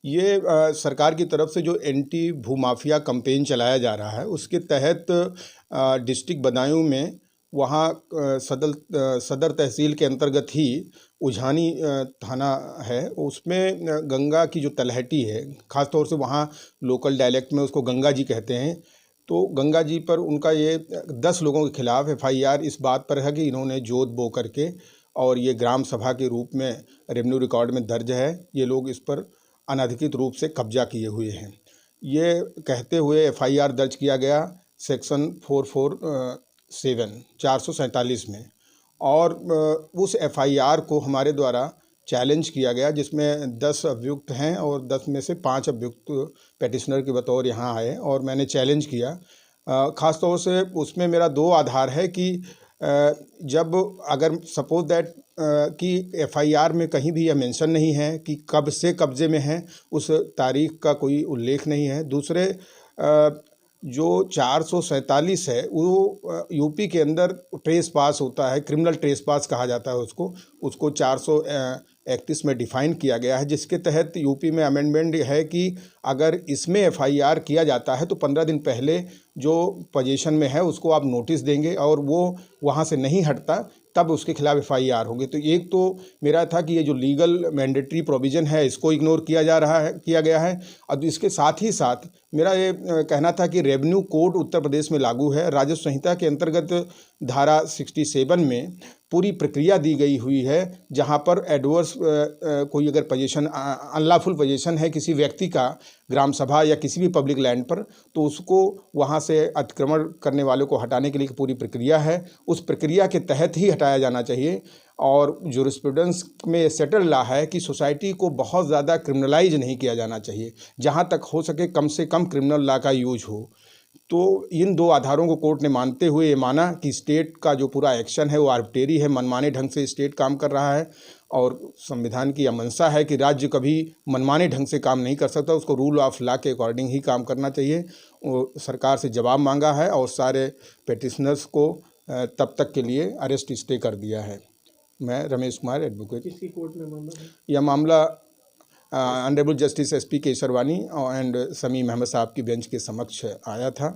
ये सरकार की तरफ से जो एंटी भूमाफिया कैंपेन चलाया जा रहा है उसके तहत डिस्ट्रिक्ट बदायूं में वहाँ सदर तहसील के अंतर्गत ही उझानी थाना है, उसमें गंगा की जो तलहटी है, ख़ास तौर से वहाँ लोकल डायलेक्ट में उसको गंगा जी कहते हैं। तो गंगा जी पर उनका ये 10 लोगों के खिलाफ एफआईआर इस बात पर है कि इन्होंने जोत बो करके, और ये ग्राम सभा के रूप में रेवेन्यू रिकॉर्ड में दर्ज है, ये लोग इस पर अनधिकृत रूप से कब्जा किए हुए हैं। ये कहते हुए एफआईआर दर्ज किया गया सेक्शन 447 में, और उस एफआईआर को हमारे द्वारा चैलेंज किया गया, जिसमें 10 अभियुक्त हैं और 10 में से 5 अभियुक्त पेटिशनर के बतौर यहाँ आए और मैंने चैलेंज किया। ख़ास तौर से उसमें मेरा 2 आधार है कि जब अगर सपोज दैट कि एफआईआर में कहीं भी यह मेंशन नहीं है कि कब से कब्जे में है, उस तारीख का कोई उल्लेख नहीं है। दूसरे जो 447 है वो यूपी के अंदर ट्रेस पास होता है, क्रिमिनल ट्रेस पास कहा जाता है उसको 431 में डिफ़ाइन किया गया है, जिसके तहत यूपी में अमेंडमेंट है कि अगर इसमें एफआईआर किया जाता है तो 15 दिन पहले जो पोजीशन में है उसको आप नोटिस देंगे और वो वहाँ से नहीं हटता तब उसके खिलाफ एफआईआर होगी। तो एक तो मेरा था कि ये जो लीगल मैंडेटरी प्रोविज़न है इसको इग्नोर किया गया है, और इसके साथ ही साथ मेरा ये कहना था कि रेवेन्यू कोड उत्तर प्रदेश में लागू है। राजस्व संहिता के अंतर्गत धारा 67 में पूरी प्रक्रिया दी गई हुई है, जहां पर एडवर्स कोई अगर पोजीशन अनलॉफुल पोजीशन है किसी व्यक्ति का ग्राम सभा या किसी भी पब्लिक लैंड पर, तो उसको वहां से अतिक्रमण करने वालों को हटाने के लिए पूरी प्रक्रिया है, उस प्रक्रिया के तहत ही हटाया जाना चाहिए। और जूरिस्प्रूडेंस में सेटल रहा है कि सोसाइटी को बहुत ज़्यादा क्रिमिनलाइज नहीं किया जाना चाहिए, जहाँ तक हो सके कम से कम क्रिमिनल लॉ का यूज हो। तो इन 2 आधारों को कोर्ट ने मानते हुए ये माना कि स्टेट का जो पूरा एक्शन है वो आर्बिट्रेरी है, मनमाने ढंग से स्टेट काम कर रहा है, और संविधान की यह मंशा है कि राज्य कभी मनमाने ढंग से काम नहीं कर सकता, उसको रूल ऑफ लॉ के अकॉर्डिंग ही काम करना चाहिए। वो सरकार से जवाब मांगा है और सारे पेटिशनर्स को तब तक के लिए अरेस्ट स्टे कर दिया है। मैं रमेश कुमार, एडवोकेट। किसकी कोर्ट में मामला है? यह मामला honourable justice SP Kesarwani and Samim Ahmad साहब की बेंच के समक्ष आया था।